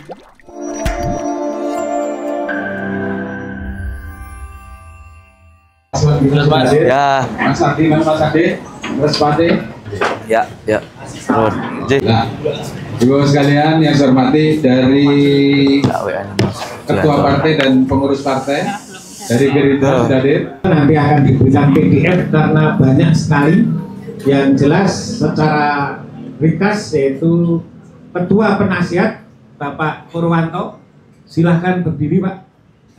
Ya. Mas Adi, Mas Ade, Mas Pate. Ya. Nah, Ibu sekalian yang saya hormati dari Ketua Partai dan Pengurus Partai dari Gerindra sudah hadir. Nanti akan diberikan PDF karena banyak sekali. Yang jelas secara ringkas yaitu Ketua Penasihat Bapak Purwanto, silahkan berdiri Pak.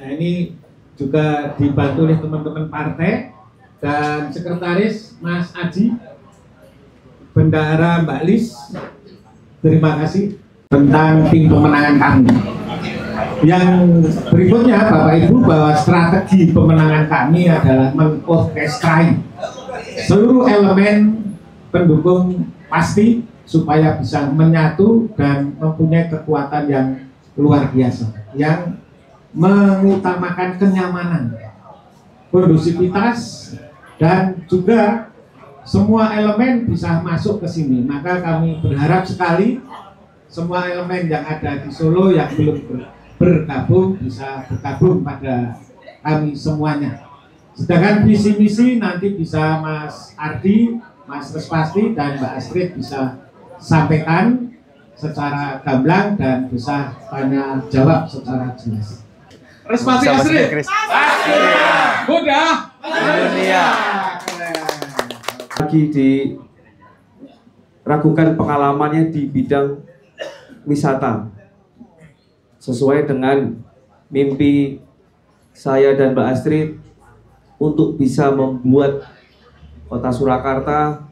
Nah ini juga dibantu oleh teman-teman partai dan Sekretaris Mas Aji, Bendahara Mbak Lis. Terima kasih tentang tim pemenangan kami. Yang berikutnya Bapak Ibu bahwa strategi pemenangan kami adalah mengorkestrai seluruh elemen pendukung pasti supaya bisa menyatu dan mempunyai kekuatan yang luar biasa yang mengutamakan kenyamanan, kondusivitas, dan juga semua elemen bisa masuk ke sini. Maka kami berharap sekali semua elemen yang ada di Solo yang belum bergabung bisa bergabung pada kami semuanya. Sedangkan visi misi nanti bisa Mas Ardi, Mas Respasti, dan Mbak Astrid bisa sampaikan secara gamblang dan bisa tanya jawab secara jelas. Respati Astrid. Mudah. Dunia. Lagi diragukan pengalamannya di bidang wisata sesuai dengan mimpi saya dan Mbak Astrid untuk bisa membuat kota Surakarta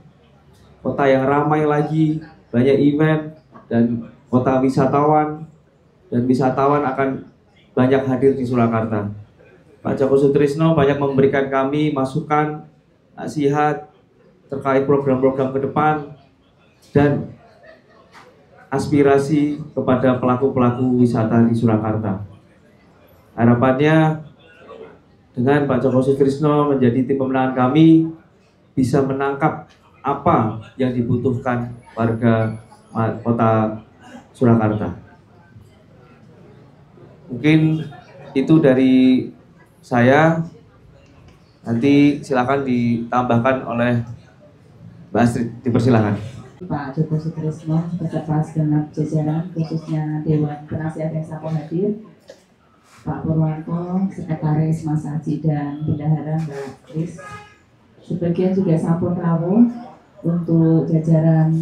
kota yang ramai lagi, banyak event, dan kota wisatawan, dan wisatawan akan banyak hadir di Surakarta. Pak Joko Sutrisno banyak memberikan kami masukan, nasihat terkait program-program ke depan dan aspirasi kepada pelaku-pelaku wisata di Surakarta. Harapannya dengan Pak Joko Sutrisno menjadi tim pemenangan kami bisa menangkap apa yang dibutuhkan warga kota Surakarta. Mungkin itu dari saya. Nanti silakan ditambahkan oleh Mbak Astrid, dipersilakan. Pak Joko Sutrisno beserta segenap jajaran khususnya Dewan Penasihat yang sampun hadir, Pak Purwanto, Sekretaris Mas Aji dan Bendahara Mbak Lis. Sebagian juga sampun rawuh untuk jajaran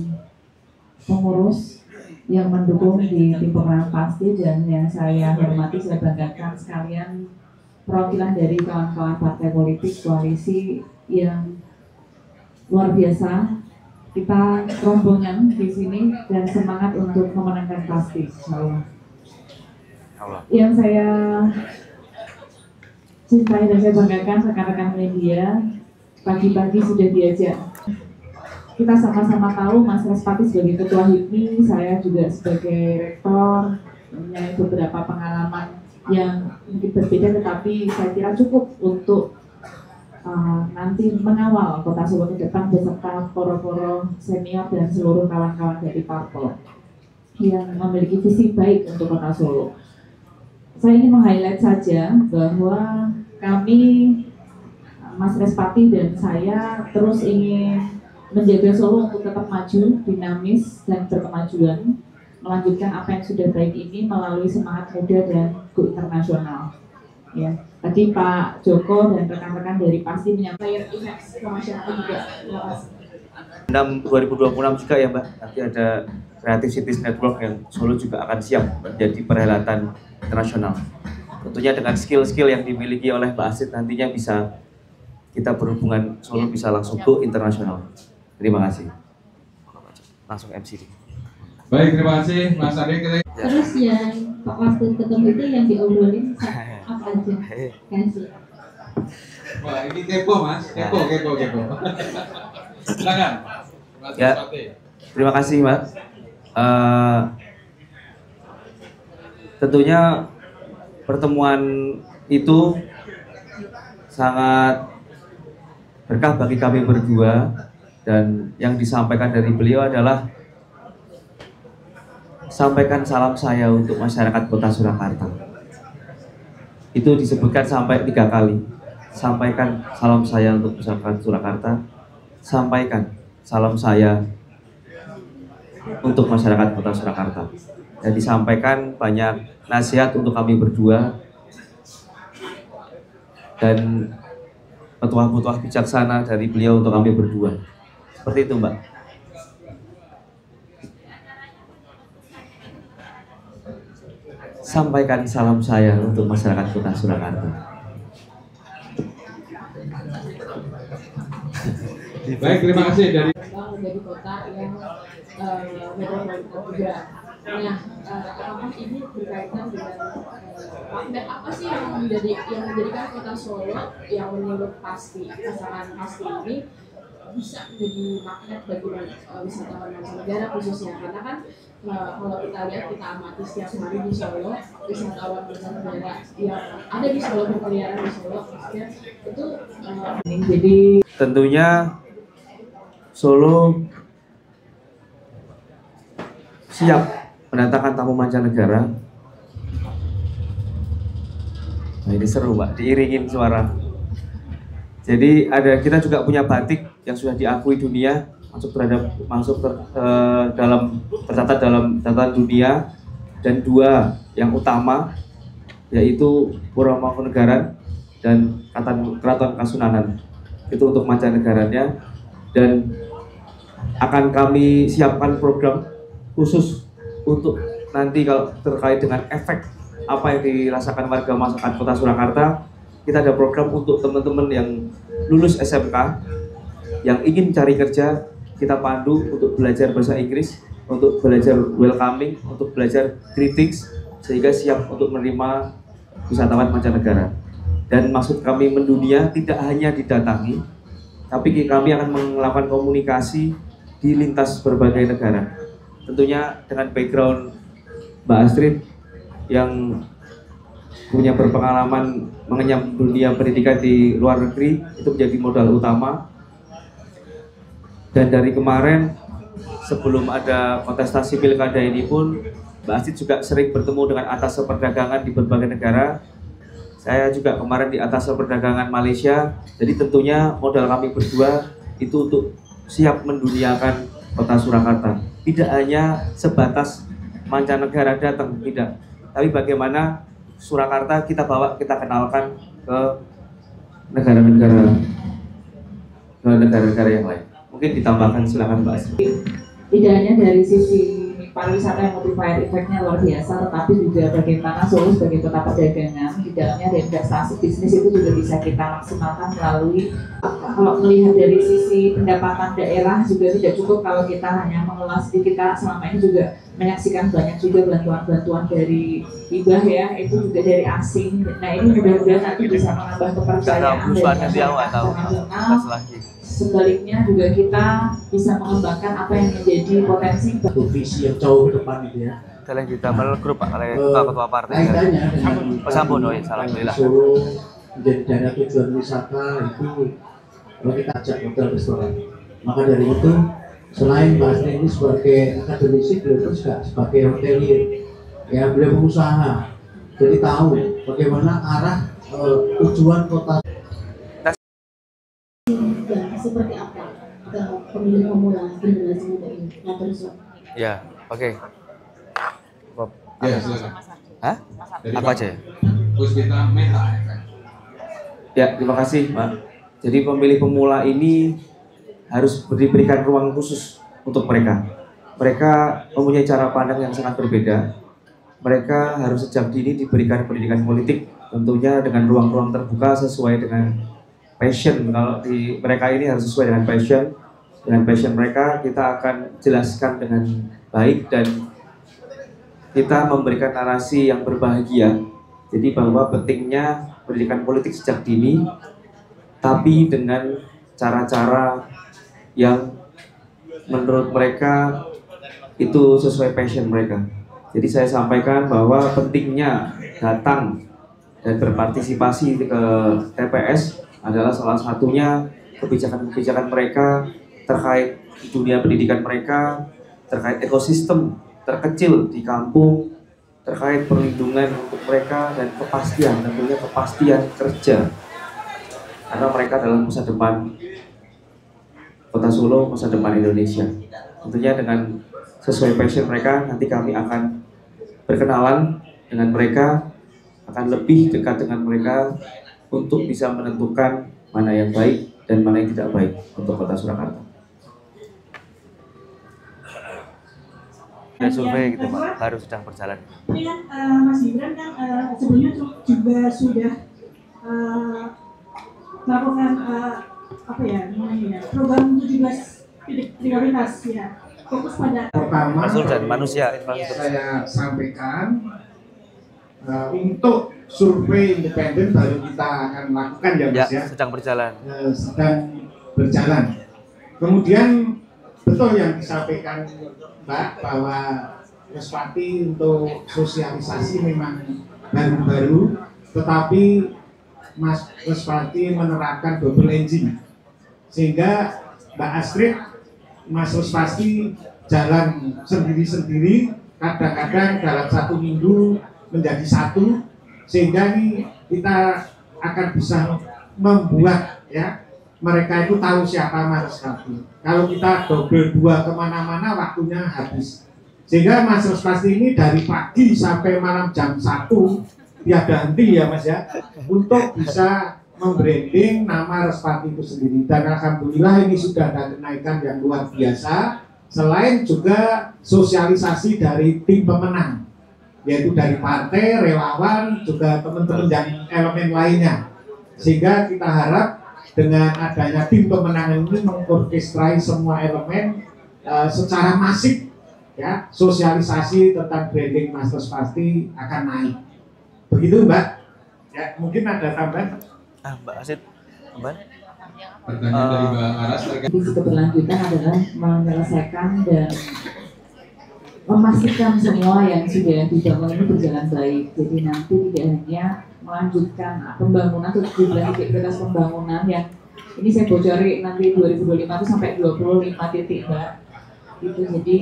pengurus yang mendukung di tim pemenangan pasti, dan yang saya hormati, saya banggakan sekalian perwakilan dari kawan-kawan partai politik koalisi yang luar biasa. Kita rombongan di sini dan semangat untuk memenangkan pasti, insyaallah. Yang saya cintai dan saya banggakan rekan-rekan media, pagi-pagi sudah diajak. Kita sama-sama tahu Mas Respati sebagai Ketua HIPMI, saya juga sebagai Rektor, mempunyai beberapa pengalaman yang mungkin berbeda, tetapi saya kira cukup untuk nanti mengawal Kota Solo ke depan beserta poro-poro senior dan seluruh kawan-kawan dari parpol yang memiliki visi baik untuk Kota Solo. Saya ingin meng-highlight saja bahwa kami, Mas Respati dan saya, terus ingin menjaga Solo untuk tetap maju, dinamis dan berkemajuan, melanjutkan apa yang sudah baik ini melalui semangat muda dan go internasional. Ya, tadi Pak Joko dan rekan-rekan dari pasti menyampaikan event ke masyarakat juga. 2026 juga ya Mbak, nanti ada Creative Cities Network yang Solo juga akan siap menjadi perhelatan internasional. Tentunya dengan skill-skill yang dimiliki oleh Mbak Astrid nantinya bisa kita berhubungan Solo bisa langsung go internasional. Terima kasih. Langsung MC. Baik, terima kasih Mas Ade. Terus yang Pak waktu ketemu itu yang diobrolin apa aja? Kasih. Wah, ini kepo Mas, kepo. Silakan. Ya, terima kasih Mbak. Tentunya pertemuan itu sangat berkah bagi kami berdua, dan yang disampaikan dari beliau adalah sampaikan salam saya untuk masyarakat Kota Surakarta. Itu disebutkan sampai 3 kali. Sampaikan salam saya untuk masyarakat Surakarta. Sampaikan salam saya untuk masyarakat Kota Surakarta. Dan disampaikan banyak nasihat untuk kami berdua dan petuah-petuah bijaksana dari beliau untuk kami berdua. Seperti itu, Mbak. Sampaikan salam saya untuk masyarakat Kota Surakarta. Baik, terima kasih dari menjadi kota yang metropolitan juga. Nah, apakah ini berkaitan dengan dan apa sih yang menjadikan kota Solo yang menurut pasangan pasti ini bisa menjadi magnet bagi wisatawan mancanegara khususnya, karena kan kalau kita lihat, kita amati setiap hari di Solo, wisatawan mancanegara yang ada di Solo, berkeliaran di Solo, maksudnya itu jadi tentunya Solo siap mendatangkan tamu mancanegara. Nah, ini seru, Mbak, diiringin suara. Jadi kita juga punya batik yang sudah diakui dunia, tercatat dalam catatan dunia, dan 2 yang utama yaitu Puro-Mangkunegaran dan Keraton Kasunanan. Itu untuk mancanegaranya, dan akan kami siapkan program khusus untuk nanti kalau terkait dengan efek apa yang dirasakan warga masyarakat Kota Surakarta. Kita ada program untuk teman-teman yang lulus SMK yang ingin cari kerja, kita pandu untuk belajar bahasa Inggris, untuk belajar welcoming, untuk belajar greetings, sehingga siap untuk menerima wisatawan mancanegara. Dan maksud kami mendunia tidak hanya didatangi, tapi kami akan melakukan komunikasi di lintas berbagai negara. Tentunya dengan background Mbak Astrid yang punya berpengalaman mengenyam dunia pendidikan di luar negeri, itu menjadi modal utama. Dan dari kemarin, sebelum ada kontestasi pilkada ini pun, Mbak Astrid juga sering bertemu dengan atas perdagangan di berbagai negara. Saya juga kemarin di atas perdagangan Malaysia. Jadi tentunya modal kami berdua itu untuk siap menduniakan Kota Surakarta. Tidak hanya sebatas mancanegara datang, tidak. Tapi bagaimana Surakarta kita bawa, kita kenalkan ke negara-negara yang lain. Mungkin ditambahkan, silakan Mbak Astrid. Tidak hanya dari sisi pariwisata yang multiplier efeknya luar biasa, tetapi juga bagaimana Solo sebagai kota perdagangan, di dalamnya ada investasi bisnis itu juga bisa kita maksimalkan melalui, kalau melihat dari sisi pendapatan daerah juga tidak cukup kalau kita hanya mengelola sedikit. Kita selama ini juga menyaksikan banyak juga bantuan-bantuan dari hibah ya, itu juga dari asing. Nah, ini mudah-mudahan nanti bisa menambah kepercayaan dari masyarakat. Sebaliknya juga kita bisa mengembangkan apa yang menjadi potensi visi yang jauh ke depan itu ya. Kalian kita grup Pak, kalian ketua partai. Kaitannya dengan Pesampun, alhamdulillah. Solo menjadi daerah tujuan wisata itu, kalau kita ajak hotel restoran. Maka dari itu, selain Mbak Astrid ini sebagai akademisi, beliau juga sebagai hotelier, ya beliau pengusaha. Jadi tahu bagaimana arah tujuan kota. Seperti apa pemilih pemula generasi muda ini? Ya, oke. Ya, silakan. Hah? Apa aja ya? Puspita Meta. Ya, terima kasih, Pak. Jadi pemilih pemula ini harus diberikan ruang khusus untuk mereka. Mereka mempunyai cara pandang yang sangat berbeda. Mereka harus sejak dini diberikan pendidikan politik, tentunya dengan ruang-ruang terbuka sesuai dengan passion. Kalau di mereka ini harus sesuai dengan passion. Dengan passion mereka kita akan jelaskan dengan baik dan kita memberikan narasi yang berbahagia. Jadi bahwa pentingnya pendidikan politik sejak dini, tapi dengan cara-cara yang menurut mereka itu sesuai passion mereka. Jadi saya sampaikan bahwa pentingnya datang dan berpartisipasi ke TPS adalah salah satunya kebijakan-kebijakan mereka terkait dunia pendidikan mereka, terkait ekosistem terkecil di kampung terkait perlindungan untuk mereka dan kepastian, tentunya kepastian kerja, karena mereka adalah masa depan Kota Solo, masa depan Indonesia. Tentunya dengan sesuai passion mereka, nanti kami akan berkenalan dengan mereka, akan lebih dekat dengan mereka untuk bisa menentukan mana yang baik dan mana yang tidak baik untuk Kota Surakarta. Ada survei gitu Pak, baru sedang berjalan. Ini kan Mas Gibran kan sebelumnya juga sudah melakukan apa ya namanya program 17 prioritas ya, fokus pada Pertama, dan manusia infrastruktur. saya sampaikan untuk survei independen baru kita akan lakukan ya Mas ya. Sedang berjalan. Sedang berjalan. Kemudian betul yang disampaikan Mbak bahwa Respati untuk sosialisasi memang baru-baru, tetapi Mas Respati menerapkan double engine sehingga Mbak Astrid, Mas Respati jalan sendiri-sendiri, kadang-kadang dalam 1 minggu menjadi 1, sehingga ini kita akan bisa membuat ya mereka itu tahu siapa Mas Respati. Kalau kita double 2 kemana-mana waktunya habis. Sehingga Mas Respati ini dari pagi sampai malam jam 1 tiada henti ya Mas ya, untuk bisa membranding nama Respati itu sendiri. Dan alhamdulillah ini sudah ada kenaikan yang luar biasa. Selain juga sosialisasi dari tim pemenang, yaitu dari partai, relawan, juga teman-teman yang elemen lainnya. Sehingga kita harap dengan adanya tim pemenangan ini mengorkestrai semua elemen secara masif ya, sosialisasi tentang branding Mas Respati akan naik. Begitu Mbak. Ya, mungkin ada tambahan. Mbak Asid, tambahan. Pertanyaan dari Mbak Aras. Visi keberlanjutan adalah menyelesaikan dan memastikan semua yang sudah dibangun ini berjalan baik. Jadi nanti tidak hanya melanjutkan pembangunan atau 17 titik prioritas pembangunan yang ini saya bocori nanti 2025 itu sampai 25 titik Mbak. Itu jadi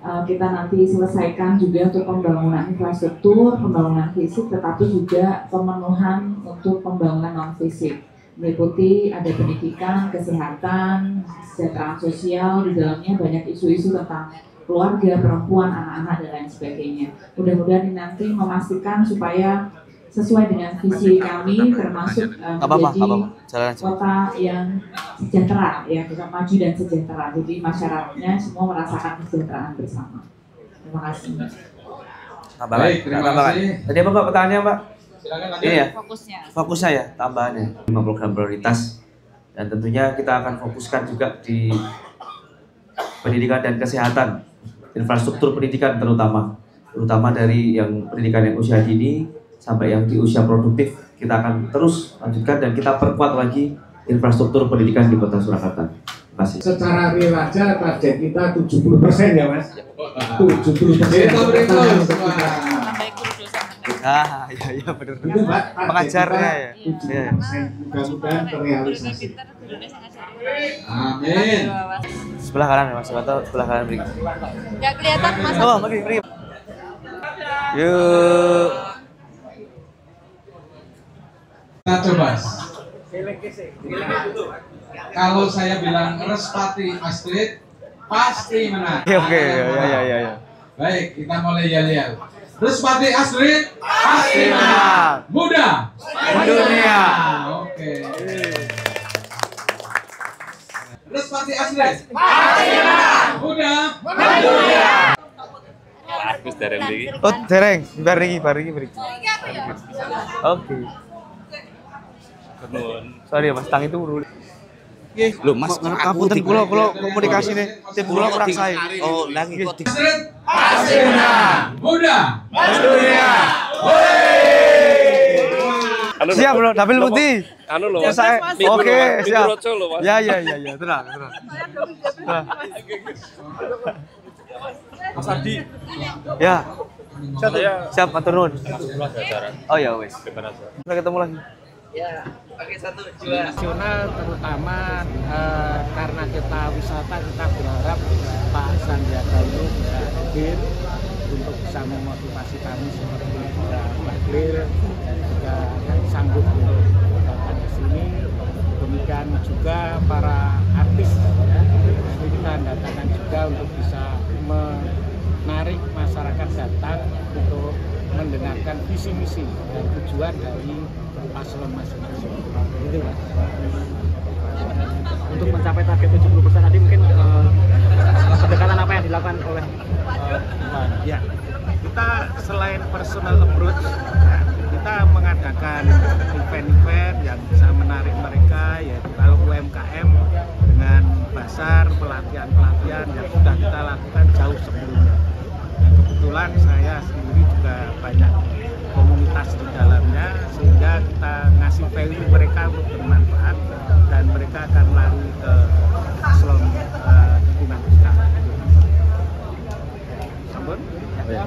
kita nanti selesaikan juga untuk pembangunan infrastruktur, pembangunan fisik, tetapi juga pemenuhan untuk pembangunan non fisik. Meliputi ada pendidikan, kesehatan, kesejahteraan sosial, di dalamnya banyak isu-isu tentang keluarga, perempuan, anak-anak, dan lain sebagainya. Mudah-mudahan ini nanti memastikan supaya sesuai dengan visi kami, termasuk menjadi kota yang sejahtera, ya, kita maju dan sejahtera. Jadi masyarakatnya semua merasakan kesejahteraan bersama. Terima kasih. Baik, terima kasih. Tadi apa Mbak pertanyaannya Mbak? Silakan lanjut. Ini ya, Fokusnya. fokusnya ya, tambahannya 5 program prioritas. Dan tentunya kita akan fokuskan juga di pendidikan dan kesehatan, infrastruktur pendidikan terutama dari yang pendidikan yang usia dini sampai yang di usia produktif. Kita akan terus lanjutkan dan kita perkuat lagi infrastruktur pendidikan di Kota Surakarta. Terima kasih. Secara real aja target kita 70% ya Mas. 70%. Iya benar. Itu Mbak, Pengajarnya ya. 70%. Mudah-mudahan terrealisasi. Amin. Sebelah kanan Mas, atau sebelah kanan beri. Nggak kelihatan Mas. Oh, beri. Yuk. Kita coba. Kalau saya bilang Respati Astrid, pasti menang. Oke, ya. Baik, kita mulai yel-yel. Respati Astrid, pasti menang. Muda Mendunia. Oke. Respati Astrid, pasti menang. Muda Mendunia. Oh, dereng. Baringi. Oke. Sorry ya Mas, tang itu dulu. Loh Mas, Ngapunten kula komunikasi nih, tim kula kurang sae. Oh, lagi kok Astrid, pasti menang. Muda Mendunia. Siap loh, dapil putih. Anu loh, Saya, minggu oke, loh, Mas. siap. Minggu roco loh, Mas. Ya, tenang. Nah. Mas Adi. Ya, Saya siap, matur nuwun. Oh ya wes. gimana Sir? Kita ketemu lagi. Nasional terutama karena kita wisata, kita berharap Pak Sandiaga Uno hadir memotivasi kami seperti juga Bahlil dan juga sanggup untuk datang ke sini. Demikian juga para artis, nanti kita datangkan juga untuk bisa menarik masyarakat datang untuk mendengarkan visi misi dan tujuan dari paslon masing-masing. Gitu, Mas. Untuk mencapai target 70% tadi mungkin pendekatan apa yang dilakukan oleh ya, kita selain personal approach, ya, kita mengadakan event-event yang bisa menarik mereka, yaitu kalau UMKM dengan basar pelatihan-pelatihan yang sudah kita lakukan jauh sebelumnya. Dan kebetulan saya sendiri juga banyak komunitas di dalamnya, sehingga kita ngasih value mereka untuk bermanfaat dan mereka akan lari ke paslon dukungan kita. Sampun? Ya.